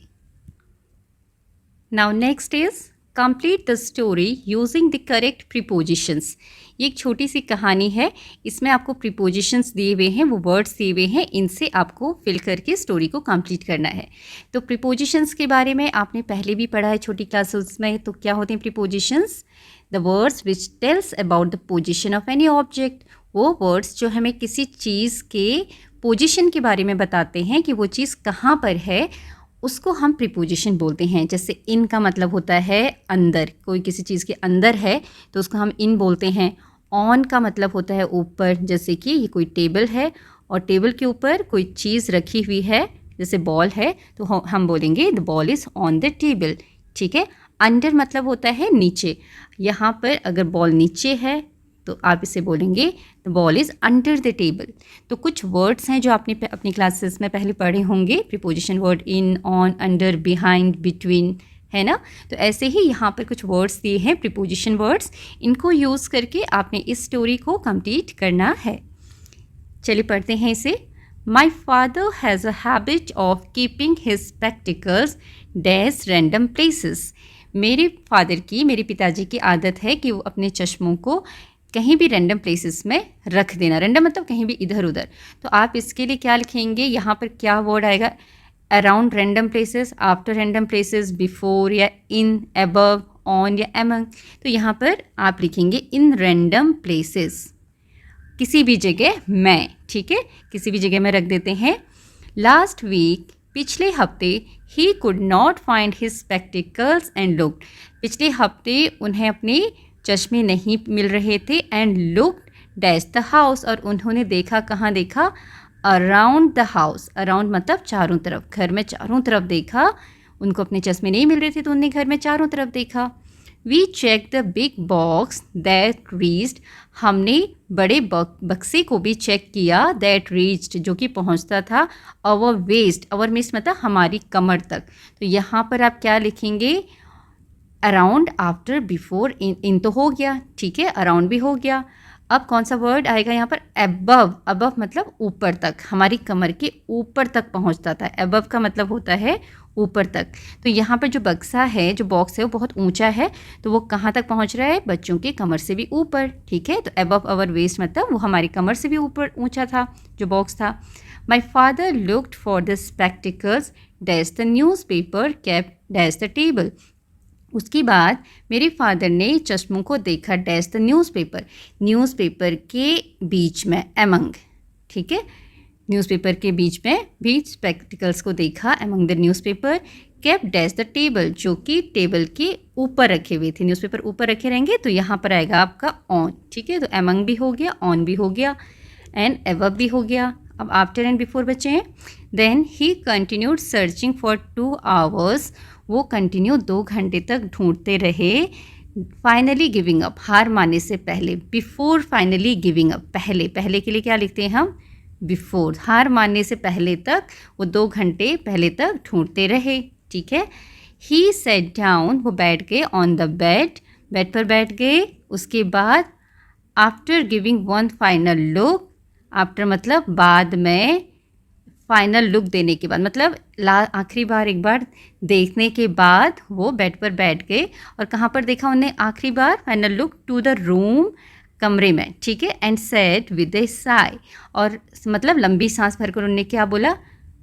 Speaker 1: Now next is complete the story using the correct prepositions. ये एक छोटी सी कहानी है, इसमें आपको प्रीपोजिशंस दिए हुए हैं, वो वर्ड्स दिए हुए हैं, इनसे आपको फिल करके स्टोरी को कंप्लीट करना है। तो प्रीपोजिशंस के बारे में आपने पहले भी पढ़ा है छोटी क्लासेस में। तो क्या होते हैं prepositions? The words which tells about the position of any object. वो वर्ड्स जो हमें किसी चीज़ के पोजिशन के बारे में बताते हैं कि वो चीज़ कहाँ पर है, उसको हम प्रीपोजिशन बोलते हैं। जैसे इन का मतलब होता है अंदर, कोई किसी चीज़ के अंदर है तो उसको हम इन बोलते हैं। ऑन का मतलब होता है ऊपर, जैसे कि ये कोई टेबल है और टेबल के ऊपर कोई चीज़ रखी हुई है, जैसे बॉल है, तो हम बोलेंगे the ball is on the table, ठीक है। अंडर मतलब होता है नीचे, यहाँ पर अगर बॉल नीचे है तो आप इसे बोलेंगे the ball is under the table. तो कुछ वर्ड्स हैं जो आपने अपनी क्लासेस में पहले पढ़े होंगे, preposition word, in, on, under, behind, between, है ना। तो ऐसे ही यहाँ पर कुछ वर्ड्स दिए हैं प्रीपोजिशन वर्ड्स, इनको यूज़ करके आपने इस स्टोरी को कंप्लीट करना है। चलिए पढ़ते हैं इसे। My father has a habit of keeping his spectacles dash random places. मेरे फादर की, मेरे पिताजी की आदत है कि वो अपने चश्मों को कहीं भी रैंडम प्लेसेस में रख देना। रैंडम मतलब कहीं भी इधर उधर। तो आप इसके लिए क्या लिखेंगे, यहाँ पर क्या वर्ड आएगा? Around random places, after random places, before या इन, अबव, ऑन या एमंग। तो यहाँ पर आप लिखेंगे इन रैंडम प्लेसेस, किसी भी जगह में, ठीक है, किसी भी जगह में रख देते हैं। लास्ट वीक, पिछले हफ्ते, he could not find his spectacles and looked. पिछले हफ्ते उन्हें अपने चश्मे नहीं मिल रहे थे, and looked dash the house, और उन्होंने देखा, कहाँ देखा? Around the house. अराउंड मतलब चारों तरफ, घर में चारों तरफ देखा। उनको अपने चश्मे नहीं मिल रहे थे तो उन्होंने घर में चारों तरफ देखा। We check the big box that reached, हमने बड़े बक्से को भी चेक किया, दैट रीच्ड जो कि पहुंचता था, अवर वेस्ट, अवर वेस्ट मतलब हमारी कमर तक। तो यहाँ पर आप क्या लिखेंगे? अराउंड, आफ्टर, बिफोर, इन तो हो गया, ठीक है, अराउंड भी हो गया। अब कौन सा वर्ड आएगा यहाँ पर? अबव। अबव मतलब ऊपर तक, हमारी कमर के ऊपर तक पहुँचता था। अबव का मतलब होता है ऊपर तक। तो यहाँ पर जो बक्सा है, जो बॉक्स है, वो बहुत ऊंचा है, तो वो कहाँ तक पहुँच रहा है? बच्चों के कमर से भी ऊपर, ठीक है। तो अबव अवर वेस्ट मतलब वो हमारी कमर से भी ऊपर ऊंचा था जो बॉक्स था। My father looked for the spectacles dash the news paper kept dash the table. उसके बाद मेरे फादर ने चश्मों को देखा, डैश द न्यूज़पेपर, न्यूज़पेपर के बीच में, एमंग, ठीक है, न्यूज़पेपर के बीच में भी स्पेक्टिकल्स को देखा, among the newspaper, kept dash the table, जो कि टेबल के ऊपर रखे हुए थे, न्यूज़पेपर ऊपर रखे रहेंगे तो यहाँ पर आएगा आपका ऑन, ठीक है। तो एमंग भी हो गया, ऑन भी हो गया, एंड एबव भी हो गया। अब आफ्टर एंड बिफोर बचे हैं। Then he continued searching for 2 hours, वो कंटिन्यू 2 घंटे तक ढूंढते रहे। फाइनली गिविंग अप, हार मानने से पहले। बिफोर फाइनली गिविंग अप, पहले, पहले के लिए क्या लिखते हैं हम, बिफोर। हार मानने से पहले तक वो 2 घंटे पहले तक ढूंढते रहे, ठीक है। ही सेट डाउन, वो बैठ गए, ऑन द बेड, बेड पर बैठ गए। उसके बाद after giving one final look, after मतलब बाद में, फाइनल लुक देने के बाद मतलब आखिरी बार एक बार देखने के बाद वो बेड पर बैठ गए। और कहाँ पर देखा उन्हें आखिरी बार, final look, to the room, कमरे में, ठीक है। And said with a sigh, और मतलब लंबी सांस भरकर उन्होंने क्या बोला,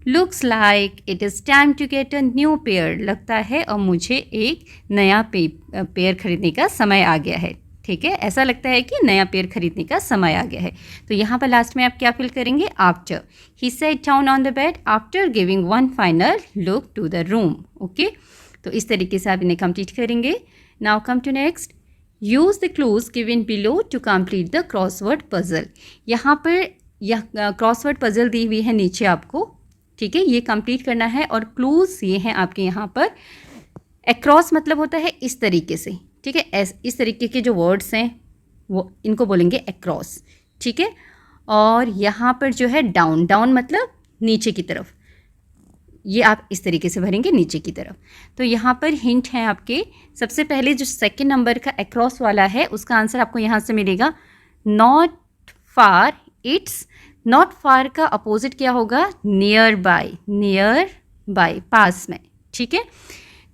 Speaker 1: looks like it is time to get a new pair, लगता है और मुझे एक नया पेयर खरीदने का समय आ गया है, ठीक है। ऐसा लगता है कि नया पेयर खरीदने का समय आ गया है। तो यहाँ पर लास्ट में आप क्या फिल करेंगे, after. He set down on the bed after giving one final look to the room, okay. तो इस तरीके से आप इन्हें कंप्लीट करेंगे। Now come to next, use the clues given below to complete the crossword puzzle. यहाँ पर यह क्रॉसवर्ड पजल दी हुई है नीचे आपको, ठीक है, ये कंप्लीट करना है। और क्लूज ये हैं आपके यहाँ पर। अक्रॉस मतलब होता है इस तरीके से, ठीक है, इस तरीके के जो वर्ड्स हैं वो इनको बोलेंगे अक्रॉस, ठीक है। और यहाँ पर जो है डाउन, डाउन मतलब नीचे की तरफ, ये आप इस तरीके से भरेंगे नीचे की तरफ। तो यहाँ पर हिंट है आपके, सबसे पहले जो सेकंड नंबर का अक्रॉस वाला है उसका आंसर आपको यहाँ से मिलेगा not far, it's. Not far का अपोजिट क्या होगा, नियर बाय, नियर बाय, पास में, ठीक है।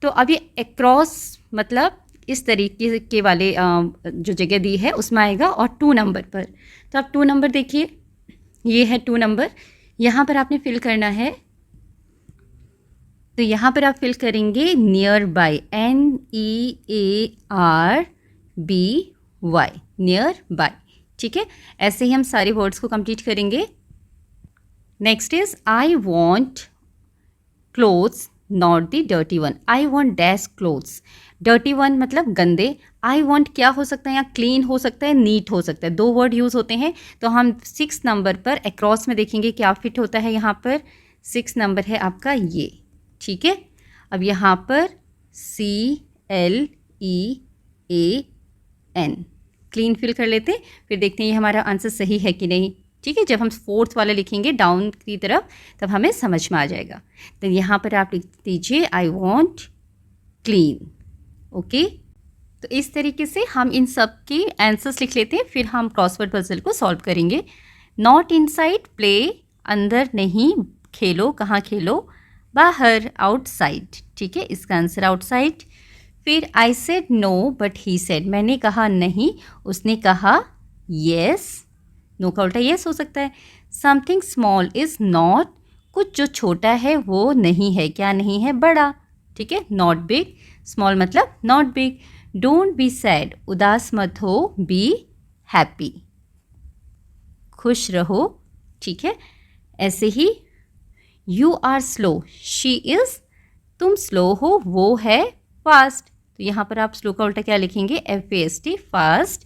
Speaker 1: तो अब ये अक्रॉस मतलब इस तरीके के वाले जो जगह दी है उसमें आएगा। और 2 नंबर पर, तो आप 2 नंबर देखिए, ये है 2 नंबर, यहाँ पर आपने फिल करना है। तो यहाँ पर आप फिल करेंगे near by, NEARBY, near by, ठीक है। ऐसे ही हम सारे वर्ड्स को कंप्लीट करेंगे। Next is I want clothes not the dirty one, I want dash clothes, dirty one मतलब गंदे। आई वॉन्ट क्या हो सकता है, या क्लीन हो सकता है, नीट हो सकता है, 2 वर्ड यूज़ होते हैं। तो हम 6 नंबर पर अक्रॉस में देखेंगे क्या फिट होता है। यहाँ पर 6 नंबर है आपका ये, ठीक है। अब यहाँ पर CLEAN, क्लीन फिल कर लेते हैं, फिर देखते हैं ये हमारा आंसर सही है कि नहीं, ठीक है। जब हम 4th वाला लिखेंगे डाउन की तरफ तब हमें समझ में आ जाएगा। तो यहाँ पर आप लिख दीजिए आई वॉन्ट क्लीन, ओके। तो इस तरीके से हम इन सब के आंसर्स लिख लेते हैं, फिर हम क्रॉसवर्ड पजल को सॉल्व करेंगे। नॉट इनसाइड, प्ले, अंदर नहीं खेलो, कहाँ खेलो, बाहर, आउटसाइड, ठीक है, इसका आंसर आउटसाइड। फिर I said no but he said, मैंने कहा नहीं, उसने कहा येस, नो का उल्टा येस हो सकता है। समथिंग स्मॉल इज़ नॉट, कुछ जो छोटा है वो नहीं है, क्या नहीं है, बड़ा, ठीक है, नॉट बिग, स्मॉल मतलब not big. Don't be sad, उदास मत हो, बी हैप्पी, खुश रहो, ठीक है। ऐसे ही you are slow, she is, तुम स्लो हो, वो है फास्ट। तो यहाँ पर आप स्लो का उल्टा क्या लिखेंगे, FAST, fast.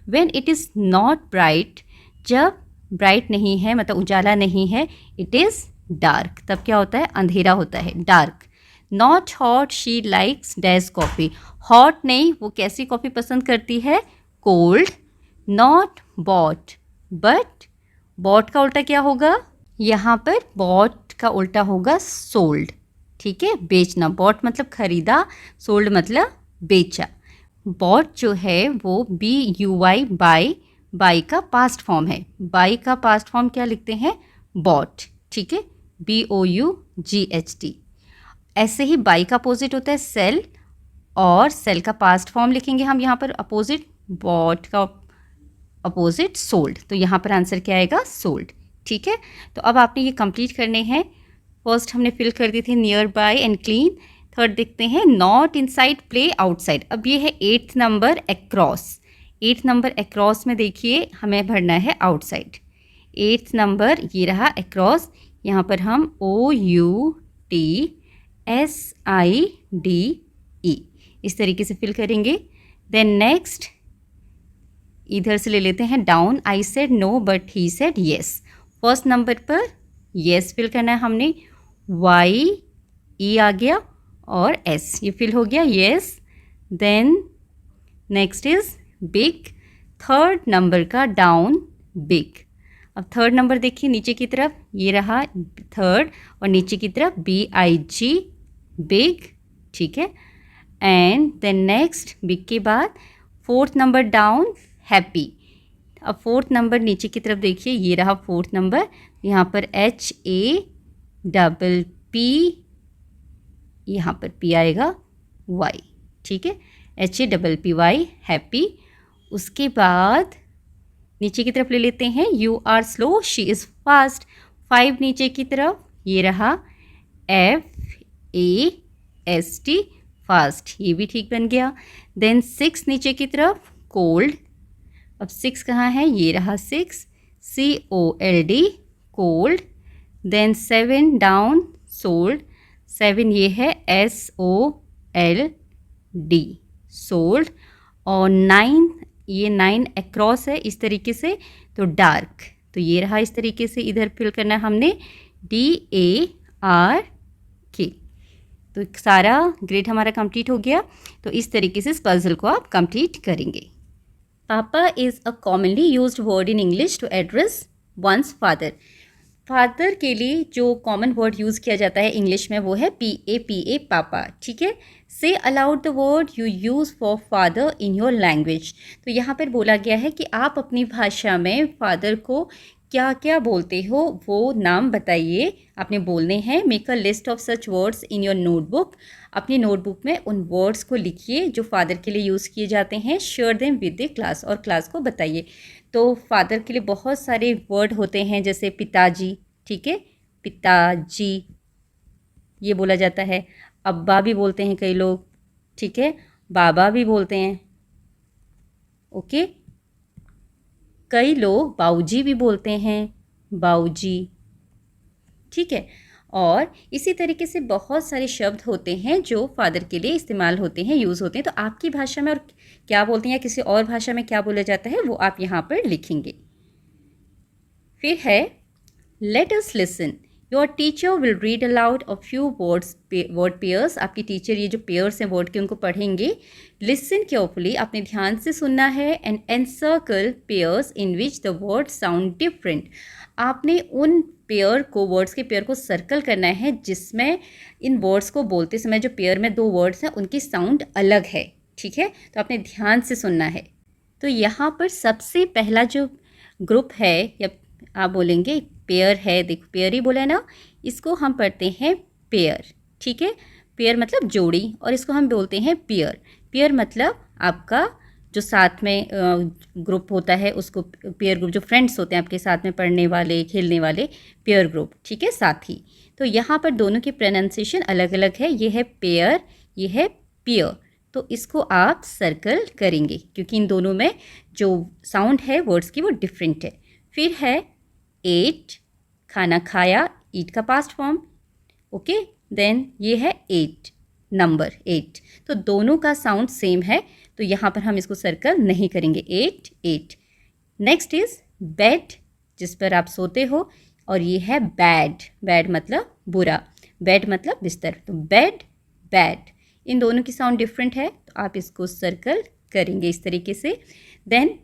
Speaker 1: When it is not bright, जब ब्राइट नहीं है मतलब उजाला नहीं है, इट इज़ डार्क, तब क्या होता है, अंधेरा होता है, dark. Not hot, she likes dash coffee, hot नहीं, वो कैसी कॉफ़ी पसंद करती है, cold. Not bought, but bought का उल्टा क्या होगा, यहाँ पर बॉट का उल्टा होगा सोल्ड, ठीक है, बेचना। बॉट मतलब खरीदा, सोल्ड मतलब बेचा। बॉट जो है वो BUY, बाय, बाई का पास्ट फॉर्म है। बाई का पास्ट फॉर्म क्या लिखते हैं, बॉट, ठीक है, BOUGHT। ऐसे ही बाई का अपोजिट होता है सेल, और सेल का पास्ट फॉर्म लिखेंगे हम यहाँ पर अपोजिट, बॉट का अपोजिट सोल्ड। तो यहाँ पर आंसर क्या आएगा, सोल्ड, ठीक है। तो अब आपने ये कंप्लीट करने हैं। फर्स्ट हमने फिल कर दी थी near by and clean. Third देखते हैं नॉट इनसाइड, प्ले आउटसाइड। अब ये है 8th number across. 8th number across में देखिए हमें भरना है आउटसाइड। 8th नंबर ये रहा अक्रॉस, यहाँ पर हम OUT SIDE, इस तरीके से फिल करेंगे। देन नेक्स्ट इधर से ले लेते हैं down. I said no but he said yes. First number पर येस फिल करना है हमने। YE आ गया और S, ये फिल हो गया yes. Then next is big, third number का डाउन बिग। अब थर्ड नंबर देखिए नीचे की तरफ, ये रहा थर्ड और नीचे की तरफ BIG बिग, ठीक है। एंड देन नेक्स्ट बिग के बाद फोर्थ नंबर डाउन हैप्पी। अब फोर्थ नंबर नीचे की तरफ देखिए, ये रहा फोर्थ नंबर, यहाँ पर HAPP, यहाँ पर P आएगा Y, ठीक है, HAPPY हैप्पी। उसके बाद नीचे की तरफ ले लेते हैं you are slow she is fast. 5 नीचे की तरफ, ये रहा FAST फास्ट, ये भी ठीक बन गया। देन 6 नीचे की तरफ कोल्ड। अब 6 कहाँ है, ये रहा 6 COLD cold. Then 7 down sold, 7 ये है SOLD सोल्ड। और 9, ये 9 अक्रॉस है इस तरीके से, तो डार्क, तो ये रहा इस तरीके से, इधर फिल करना है हमने DARK। तो सारा ग्रेड हमारा कंप्लीट हो गया। तो इस तरीके से इस पजल को आप कंप्लीट करेंगे। Papa is a commonly used word in English to address one's father. Father के लिए जो कॉमन वर्ड यूज़ किया जाता है इंग्लिश में वो है PAPA पापा, ठीक है। से allowed the word you use for father in your language. तो यहाँ पर बोला गया है कि आप अपनी भाषा में फादर को क्या क्या बोलते हो वो नाम बताइए, आपने बोलने हैं। Make a list of such words in your notebook. अपनी नोटबुक में उन वर्ड्स को लिखिए जो फादर के लिए यूज़ किए जाते हैं। Share them with the class, और क्लास को बताइए। तो फादर के लिए बहुत सारे वर्ड होते हैं, जैसे पिताजी, ठीक है, पिताजी ये बोला जाता है। अब्बा भी बोलते हैं कई लोग, ठीक है, बाबा भी बोलते हैं, ओके। कई लोग बाऊजी भी बोलते हैं, बाऊजी, ठीक है। और इसी तरीके से बहुत सारे शब्द होते हैं जो फादर के लिए इस्तेमाल होते हैं, यूज़ होते हैं। तो आपकी भाषा में और क्या बोलते हैं या किसी और भाषा में क्या बोला जाता है वो आप यहाँ पर लिखेंगे। फिर है let us listen. Your teacher will read aloud a few word pairs. आपकी टीचर ये जो पेयर्स हैं वर्ड के उनको पढ़ेंगे। लिसन केयरफुली, आपने ध्यान से सुनना है। And encircle pairs in which the word sound different. आपने उन पेयर को, वर्ड्स के पेयर को सर्कल करना है जिसमें इन वर्ड्स को बोलते समय जो पेयर में 2 वर्ड्स हैं उनकी साउंड अलग है, ठीक है। तो आपने ध्यान से सुनना है। तो यहाँ पर सबसे पहला जो ग्रुप है या आप बोलेंगे पेयर है, देखो पेयर ही बोला है ना, इसको हम पढ़ते हैं पेयर, ठीक है। पेयर मतलब जोड़ी, और इसको हम बोलते हैं पेयर। पेयर मतलब आपका जो साथ में ग्रुप होता है उसको पेयर ग्रुप, जो फ्रेंड्स होते हैं आपके साथ में पढ़ने वाले, खेलने वाले, पेयर ग्रुप, ठीक है, साथी। तो यहाँ पर दोनों की प्रोनाउंसिएशन अलग अलग है। ये है पेयर, ये है पेयर। तो इसको आप सर्कल करेंगे क्योंकि इन दोनों में जो साउंड है वर्ड्स की वो डिफरेंट है। फिर है एट, खाना खाया, ईट का पास्ट फॉर्म, ओके। देन ये है 8, नंबर 8। तो दोनों का साउंड सेम है, तो यहाँ पर हम इसको सर्कल नहीं करेंगे। 8 8। नेक्स्ट इज बेड, जिस पर आप सोते हो, और ये है बैड। बैड मतलब बुरा, बेड मतलब बिस्तर। तो बेड, बैड, इन दोनों की साउंड डिफरेंट है, तो आप इसको सर्कल करेंगे इस तरीके से। देन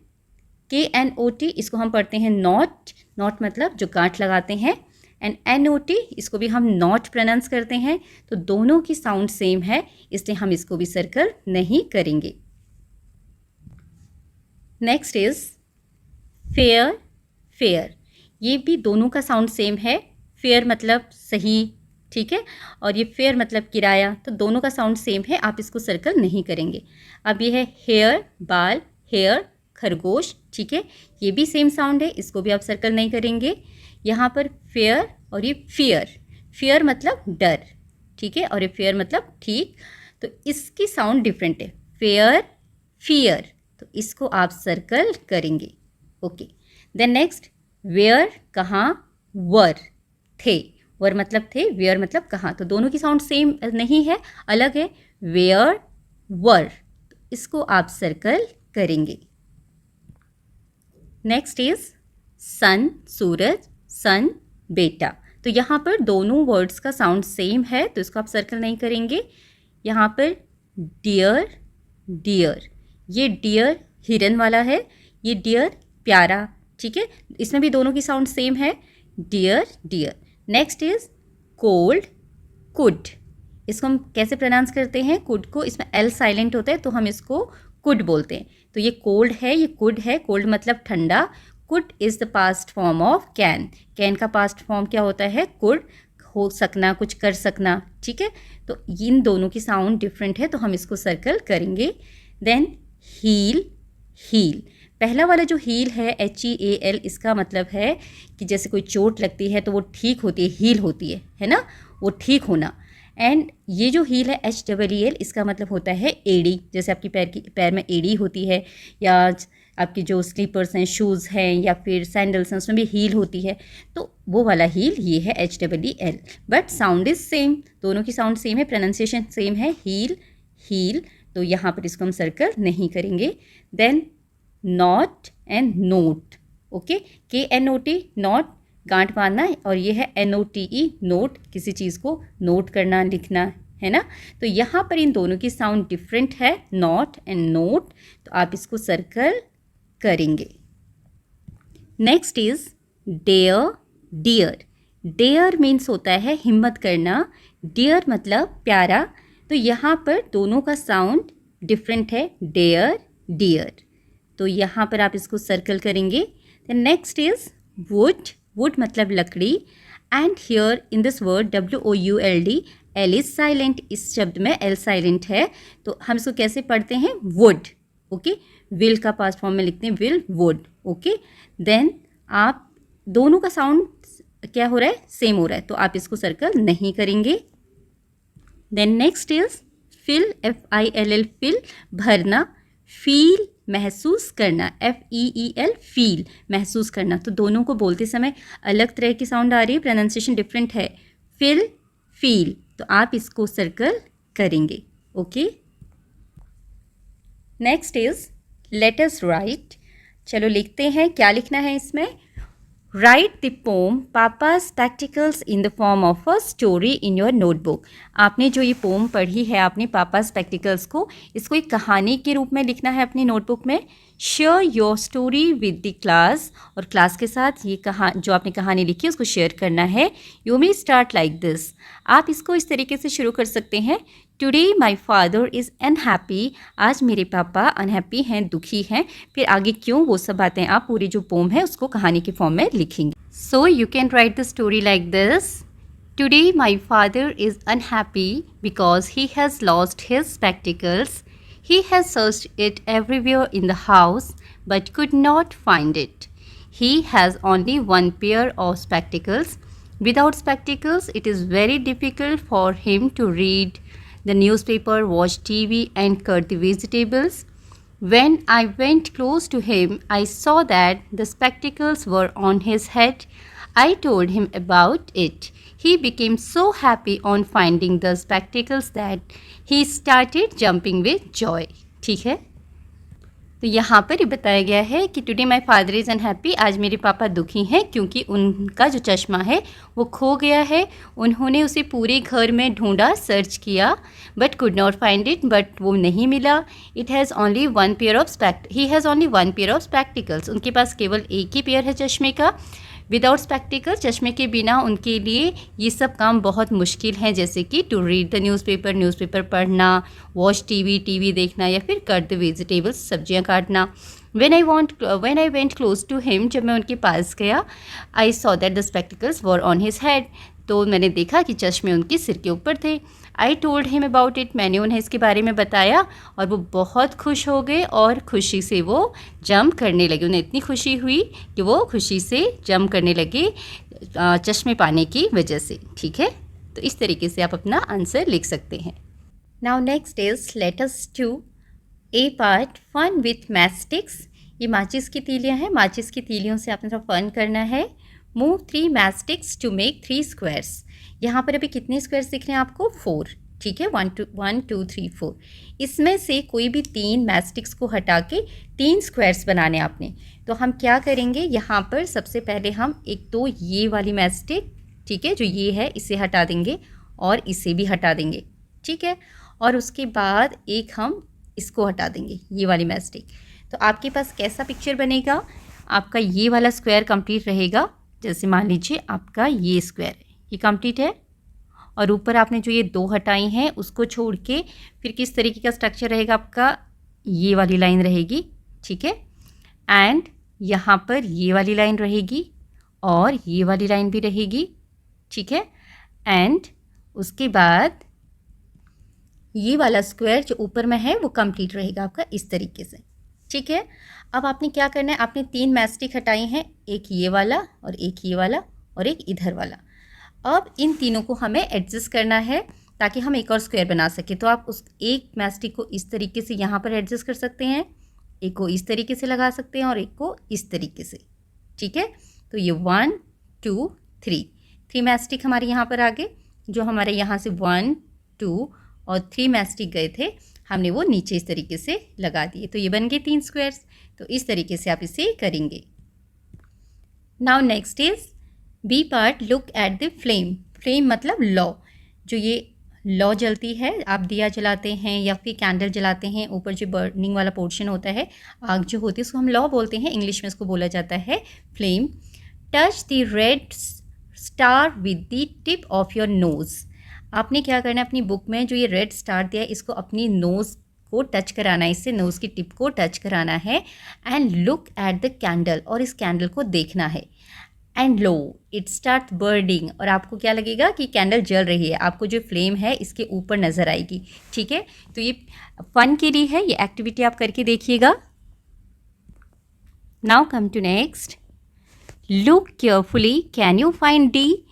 Speaker 1: KNOT, इसको हम पढ़ते हैं नॉट। नॉट मतलब जो गांठ लगाते हैं। एंड NOT, इसको भी हम नॉट प्रोनाउंस करते हैं। तो दोनों की साउंड सेम है, इसलिए हम इसको भी सर्कल नहीं करेंगे। नेक्स्ट इज फेयर, फेयर, ये भी दोनों का साउंड सेम है। फेयर मतलब सही, ठीक है, और ये फेयर मतलब किराया। तो दोनों का साउंड सेम है, आप इसको सर्कल नहीं करेंगे। अब ये है हेयर, बाल, हेयर, खरगोश, ठीक है, ये भी सेम साउंड है, इसको भी आप सर्कल नहीं करेंगे। यहाँ पर फेयर और ये फियर, फियर मतलब डर, ठीक है, और ये फेयर मतलब ठीक। तो इसकी साउंड डिफरेंट है, फेयर, फियर, तो इसको आप सर्कल करेंगे, ओके। देन नेक्स्ट वेयर, कहाँ, वर, थे, वर मतलब थे, वेयर मतलब कहाँ, तो दोनों की साउंड सेम नहीं है, अलग है, वेयर वर, इसको आप सर्कल करेंगे। नेक्स्ट इज सन सूरज, सन बेटा, तो यहाँ पर दोनों वर्ड्स का साउंड सेम है तो इसको आप सर्कल नहीं करेंगे। यहाँ पर डियर डियर, ये डियर हिरन वाला है, ये डियर प्यारा, ठीक है, इसमें भी दोनों की साउंड सेम है, dear dear. Next is cold could, इसको हम कैसे प्रोनाउंस करते हैं, कुड को, इसमें एल साइलेंट होता है तो हम इसको कुड बोलते हैं। तो ये कोल्ड है, ये कुड है, कोल्ड मतलब ठंडा, could is the past form of can, can का पास्ट फॉर्म क्या होता है, कुड, हो सकना, कुछ कर सकना, ठीक है, तो इन दोनों की साउंड डिफरेंट है तो हम इसको सर्कल करेंगे। देन हील हील, पहला वाला जो हील है HEAL, इसका मतलब है कि जैसे कोई चोट लगती है तो वो ठीक होती है, हील होती है ना, वो ठीक होना। एंड ये जो हील है HEEL, इसका मतलब होता है एड़ी, जैसे आपकी पैर में एड़ी होती है, या आपकी जो स्लीपर्स हैं, शूज़ हैं, या फिर सैंडल्स हैं, उसमें भी हील होती है, तो वो वाला हील ये है HEEL, but sound is same, दोनों की साउंड सेम है, प्रोनाउंसिएशन सेम है, हील हील, तो यहाँ पर इसको हम सर्कल नहीं करेंगे। Then knot and note, okay, KNOT knot, गांठ बांधना, और ये है NOTE नोट, किसी चीज़ को नोट करना, लिखना, है ना, तो यहाँ पर इन दोनों की साउंड डिफरेंट है, नॉट एंड नोट, तो आप इसको सर्कल करेंगे। Next is dare dear, dare means होता है हिम्मत करना, डियर मतलब प्यारा, तो यहाँ पर दोनों का साउंड डिफरेंट है, डेयर डियर, तो यहाँ पर आप इसको सर्कल करेंगे। नेक्स्ट इज वुड, वुड मतलब लकड़ी, and here in this word WOULD, L is silent, इस शब्द में एल साइलेंट है, तो हम इसको कैसे पढ़ते हैं, वुड, ओके, विल का पास्ट फॉर्म में लिखते हैं, विल वुड, ओके। देन आप दोनों का साउंड क्या हो रहा है, सेम हो रहा है, तो आप इसको सर्कल नहीं करेंगे। Then next is fill, FILL fill, भरना, फील महसूस करना, FEEL फील महसूस करना, तो दोनों को बोलते समय अलग तरह की साउंड आ रही है, प्रोनाउंसिएशन डिफरेंट है, फिल फील, तो आप इसको सर्कल करेंगे, okay. Next is let us right, चलो लिखते हैं, क्या लिखना है इसमें, राइट द पोम पापा spectacles in the form of a story in your notebook, आपने जो ये पोम पढ़ी है आपने पापा स्पेक्टिकल्स को, इसको एक कहानी के रूप में लिखना है अपनी नोटबुक में। Share your story with the class, और क्लास के साथ ये जो आपने कहानी लिखी है उसको शेयर करना है। You may start like this, आप इसको इस तरीके से शुरू कर सकते हैं, today my father is unhappy, आज मेरे पापा अनहैप्पी हैं, दुखी हैं, फिर आगे क्यों, वो सब बातें आप पूरी जो पोम है उसको कहानी के फॉर्म में लिखेंगे। So you can write the story like this, today my father is unhappy because he has lost his spectacles, he has searched it everywhere in the house but could not find it. He has only one pair of spectacles. Without spectacles, it is very difficult for him to read the newspaper, watch TV, and cut the vegetables. When I went close to him, I saw that the spectacles were on his head. I told him about it. He became so happy on finding the spectacles that he started jumping with joy. ठीक है, तो यहाँ पर ये बताया गया है कि today my father is unhappy, आज मेरे पापा दुखी हैं क्योंकि उनका जो चश्मा है वो खो गया है। उन्होंने उसे पूरे घर में ढूंढा, सर्च किया, but could not find it, but वो नहीं मिला। It has only one pair of he has only one pair of spectacles, उनके पास केवल एक ही पेयर है चश्मे का। विदाउट स्पेक्टिकल, चश्मे के बिना उनके लिए ये सब काम बहुत मुश्किल है, जैसे कि to read the newspaper, newspaper पढ़ना, वॉच टीवी देखना, या फिर कट द वेजिटेबल्स, सब्जियां काटना। When I went close to him, जब मैं उनके पास गया, I saw that the spectacles were on his head, तो मैंने देखा कि चश्मे उनके सिर के ऊपर थे। I told him about it, मैंने उन्हें इसके बारे में बताया और वो बहुत खुश हो गए और खुशी से वो जंप करने लगे। उन्हें इतनी खुशी हुई कि वो खुशी से जंप करने लगे चश्मे पाने की वजह से। ठीक है, तो इस तरीके से आप अपना आंसर लिख सकते हैं। Now next is let us to A part, fun with matchsticks. ये माचिस की तीलियाँ हैं, माचिस की तीलियों से आपने थोड़ा फन करना है। Move 3 matchsticks to make 3 squares. यहाँ पर अभी कितने स्क्वायर्स दिख रहे हैं आपको? 4, ठीक है, 1 2 3 4। इसमें से कोई भी 3 मैस्टिक्स को हटा के 3 स्क्वायर्स बनाने आपने। तो हम क्या करेंगे, यहाँ पर सबसे पहले हम एक तो ये वाली मैस्टिक, ठीक है, जो ये है इसे हटा देंगे और इसे भी हटा देंगे, ठीक है, और उसके बाद एक हम इसको हटा देंगे, ये वाली मैस्टिक। तो आपके पास कैसा पिक्चर बनेगा? आपका ये वाला स्क्वायर कंप्लीट रहेगा। जैसे मान लीजिए आपका ये स्क्वायर है, ये कंप्लीट है, और ऊपर आपने जो ये 2 हटाई हैं उसको छोड़ के फिर किस तरीके का स्ट्रक्चर रहेगा आपका? ये वाली लाइन रहेगी, ठीक है, एंड यहाँ पर ये वाली लाइन रहेगी और ये वाली लाइन भी रहेगी, ठीक है, एंड उसके बाद ये वाला स्क्वायर जो ऊपर में है वो कंप्लीट रहेगा आपका इस तरीके से, ठीक है। अब आपने क्या करना है, आपने 3 मैस्टिक हटाई हैं, एक ये वाला और एक ये वाला और एक इधर वाला। अब इन तीनों को हमें एडजस्ट करना है ताकि हम एक और स्क्वायर बना सकें। तो आप उस एक मैस्टिक को इस तरीके से यहाँ पर एडजस्ट कर सकते हैं, एक को इस तरीके से लगा सकते हैं और एक को इस तरीके से, ठीक है। तो ये 1 2 3 मैस्टिक हमारे यहाँ पर आ गए, जो हमारे यहाँ से 1 2 और 3 मैस्टिक गए थे, हमने वो नीचे इस तरीके से लगा दिए। तो ये बन गए 3 स्क्वायर्स। तो इस तरीके से आप इसे करेंगे। Now next is B part, look at the flame. Flame मतलब लौ, जो ये लौ जलती है, आप दिया जलाते हैं या फिर कैंडल जलाते हैं, ऊपर जो बर्निंग वाला पोर्शन होता है, आग जो होती है, उसको हम लौ बोलते हैं, इंग्लिश में इसको बोला जाता है flame. Touch the red star with the tip of your nose. आपने क्या करना है, अपनी बुक में जो ये रेड स्टार दिया है इसको अपनी नोज़ को टच कराना है, इससे नोज़ की टिप को टच कराना है। And look at the candle, और इस कैंडल को देखना है। And low it start burning, और आपको क्या लगेगा कि कैंडल जल रही है, आपको जो फ्लेम है इसके ऊपर नज़र आएगी, ठीक है। तो ये फन के लिए है, ये एक्टिविटी आप करके देखिएगा। Now come to next, look carefully, can you find D.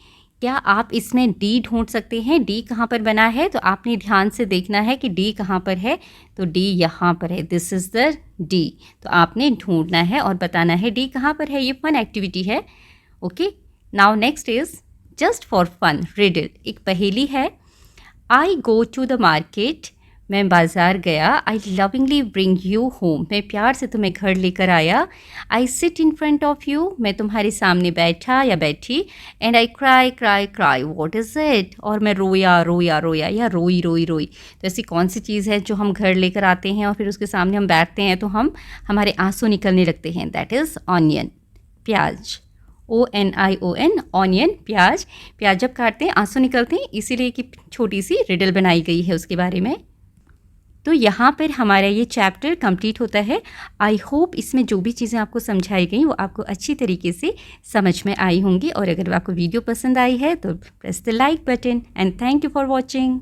Speaker 1: क्या आप इसमें डी ढूंढ सकते हैं? डी कहाँ पर बना है? तो आपने ध्यान से देखना है कि डी कहाँ पर है। तो डी यहाँ पर है, दिस इज़ द डी। तो आपने ढूंढना है और बताना है डी कहाँ पर है। ये फन एक्टिविटी है, okay. Now next is just for fun riddle, एक पहेली है। I go to the market, मैं बाज़ार गया। I lovingly bring you home, मैं प्यार से तुम्हें घर लेकर आया। I sit in front of you, मैं तुम्हारे सामने बैठा या बैठी। And I cry cry cry, what is it, और मैं रोया रोया रोया या रोई रोई रोई। तो ऐसी कौन सी चीज़ है जो हम घर लेकर आते हैं और फिर उसके सामने हम बैठते हैं तो हमारे आंसू निकलने लगते हैं? दैट इज़ ऑनियन, प्याज, ONION, ऑनियन, प्याज। प्याज जब काटते हैं आंसू निकलते हैं, इसीलिए कि छोटी सी रिडल बनाई गई है उसके बारे में। तो यहाँ पर हमारा ये चैप्टर कंप्लीट होता है। आई होप इसमें जो भी चीज़ें आपको समझाई गई वो आपको अच्छी तरीके से समझ में आई होंगी। और अगर आपको वीडियो पसंद आई है तो press the like button and thank you for watching.